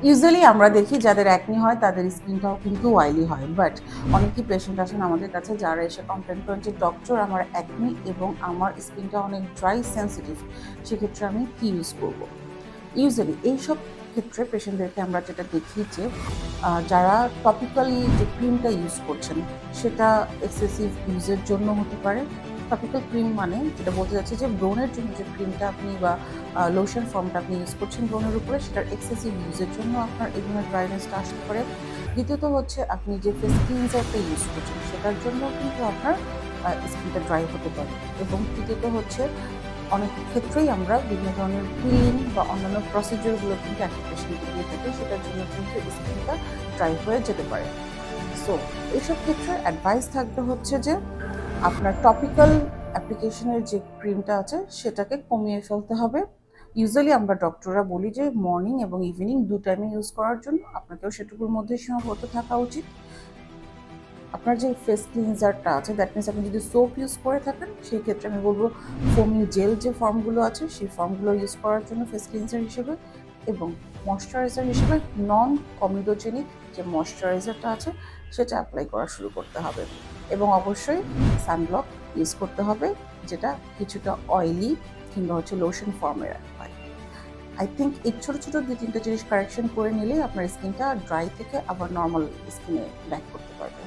Usually আমরা দেখি যাদের অ্যাকনি হয় তাদের স্কিনটাও কিন্তু অয়েলি হয়, বাট অনেকেই পেশেন্ট আসেন আমাদের কাছে যারা এসে কমপ্লেন করেন যে ডক্টর আমার অ্যাকনি এবং আমার স্কিনটা অনেক ড্রাই সেন্সিটিভ, সেক্ষেত্রে আমি কি ইউজ করব। ইউজুয়ালি এইসব ক্ষেত্রে পেশেন্টদেরকে আমরা যেটা দেখি যে যারা টপিক্যালি যে ক্রিমটা ইউজ করছেন সেটা এক্সেসিভ ইউজের জন্য হতে পারে। টপিক্যাল ক্রিম মানে যেটা বলতে যাচ্ছে যে ব্রণের জন্য যে ক্রিমটা আপনি বা লোশন ফর্মটা আপনি ইউজ করছেন ব্রণের উপরে, সেটার এক্সেসিভ ইউজের জন্য আপনার এই ধরনের ড্রাইনেসটা আসতে পারে। দ্বিতীয়ত হচ্ছে আপনি যে ফেস ক্লিনজারটা ইউজ করছেন সেটার জন্য কিন্তু আপনার স্কিনটা ড্রাই হতে পারে। এবং তৃতীয়ত হচ্ছে অনেক ক্ষেত্রেই আমরা বিভিন্ন ধরনের ক্লিন বা অন্যান্য প্রসিডিওরগুলো কিন্তু একটা পেশেন্টকে দিয়ে থাকি, সেটার জন্য কিন্তু স্কিনটা ড্রাই হয়ে যেতে পারে। সো এইসব ক্ষেত্রে অ্যাডভাইস থাকবে হচ্ছে যে আপনার টপিক্যাল অ্যাপ্লিকেশনের যে ক্রিমটা আছে সেটাকে কমিয়ে ফেলতে হবে। ইউজুয়ালি আমরা ডক্টররা বলি যে মর্নিং এবং ইভিনিং দু টাইমে ইউজ করার জন্য আপনাকেও সেটুকুর মধ্যে সীমাবদ্ধ থাকা উচিত। আপনার যে ফেস ক্লিনজারটা আছে, দ্যাট মিনস আপনি যদি সোপ ইউজ করে থাকেন সেই ক্ষেত্রে আমি বলবো ফোমিং জেল যে ফর্মগুলো আছে সেই ফর্মগুলো ইউজ করার জন্য ফেস ক্লিনজার হিসেবে, এবং ময়শ্চারাইজার হিসেবে নন কমিডোজেনিক যে ময়শ্চারাইজারটা আছে সেটা অ্যাপ্লাই করা শুরু করতে হবে। এবং অবশ্যই সানব্লক ইউজ করতে হবে, যেটা কিছুটা অয়েলি কিংবা হচ্ছে লোশন ফর্মের হয়। আই থিঙ্ক এই ছোটো ছোটো 2-3টা জিনিস কারেকশন করে নিলেই আপনার স্কিনটা ড্রাই থেকে আবার নর্মাল স্কিনে ব্যাক করতে পারবে।